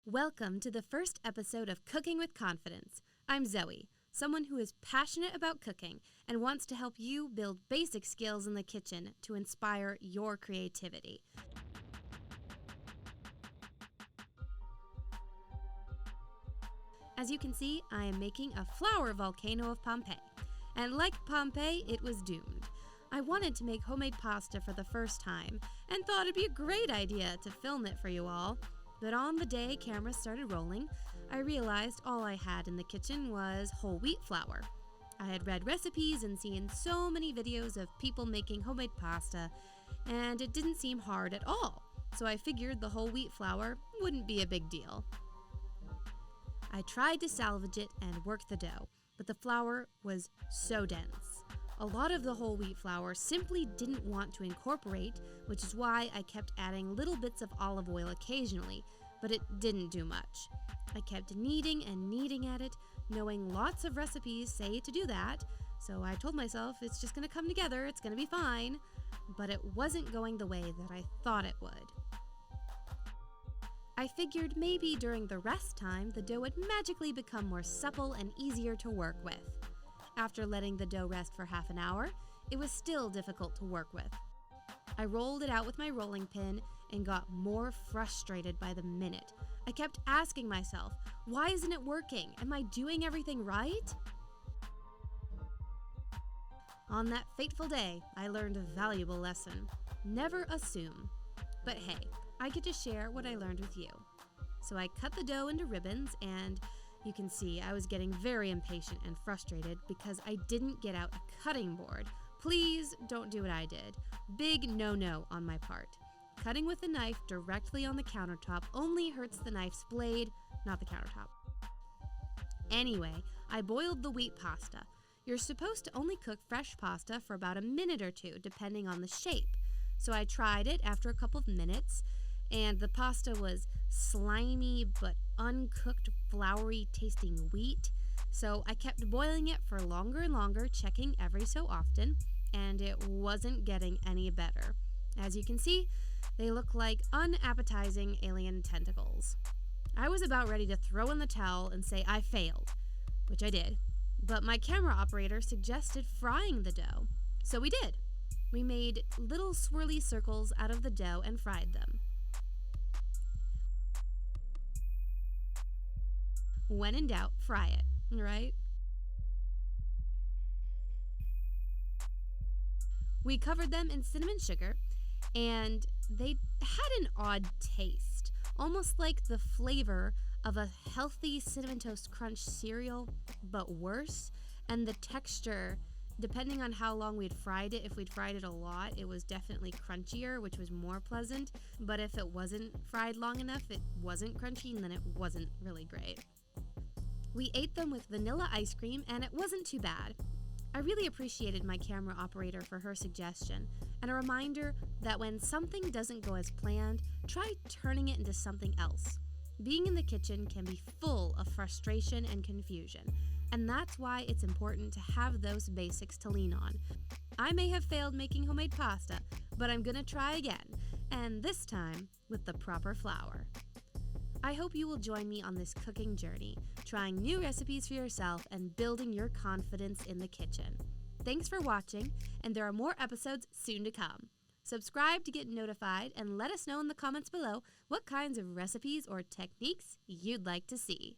Welcome to the first episode of Cooking with Confidence. I'm Zoe, someone who is passionate about cooking and wants to help you build basic skills in the kitchen to inspire your creativity. As you can see, I am making a flour volcano of Pompeii. And like Pompeii, it was doomed. I wanted to make homemade pasta for the first time and thought it'd be a great idea to film it for you all. But on the day cameras started rolling, I realized all I had in the kitchen was whole wheat flour. I had read recipes and seen so many videos of people making homemade pasta, and it didn't seem hard at all, so I figured the whole wheat flour wouldn't be a big deal. I tried to salvage it and work the dough, but the flour was so dense. A lot of the whole wheat flour simply didn't want to incorporate, which is why I kept adding little bits of olive oil occasionally, but it didn't do much. I kept kneading and kneading at it, knowing lots of recipes say to do that, so I told myself it's just going to come together, it's going to be fine, but it wasn't going the way that I thought it would. I figured maybe during the rest time, the dough would magically become more supple and easier to work with. After letting the dough rest for half an hour, it was still difficult to work with. I rolled it out with my rolling pin and got more frustrated by the minute. I kept asking myself, why isn't it working? Am I doing everything right? On that fateful day, I learned a valuable lesson. Never assume. But hey, I get to share what I learned with you. So I cut the dough into ribbons and you can see I was getting very impatient and frustrated because I didn't get out a cutting board. Please don't do what I did. Big no-no on my part. Cutting with a knife directly on the countertop only hurts the knife's blade, not the countertop. Anyway, I boiled the wheat pasta. You're supposed to only cook fresh pasta for about a minute or two, depending on the shape. So I tried it after a couple of minutes, and the pasta was slimy but uncooked, floury tasting wheat. So I kept boiling it for longer and longer, checking every so often, and it wasn't getting any better. As you can see, they look like unappetizing alien tentacles. I was about ready to throw in the towel and say I failed, which I did, but my camera operator suggested frying the dough. So we did. We made little swirly circles out of the dough and fried them. When in doubt, fry it, right? We covered them in cinnamon sugar, and they had an odd taste, almost like the flavor of a healthy Cinnamon Toast Crunch cereal, but worse, and the texture, depending on how long we'd fried it, if we'd fried it a lot, it was definitely crunchier, which was more pleasant, but if it wasn't fried long enough, it wasn't crunchy, and then it wasn't really great. We ate them with vanilla ice cream, and it wasn't too bad. I really appreciated my camera operator for her suggestion, and a reminder that when something doesn't go as planned, try turning it into something else. Being in the kitchen can be full of frustration and confusion, and that's why it's important to have those basics to lean on. I may have failed making homemade pasta, but I'm gonna try again, and this time with the proper flour. I hope you will join me on this cooking journey, trying new recipes for yourself and building your confidence in the kitchen. Thanks for watching, and there are more episodes soon to come. Subscribe to get notified and let us know in the comments below what kinds of recipes or techniques you'd like to see.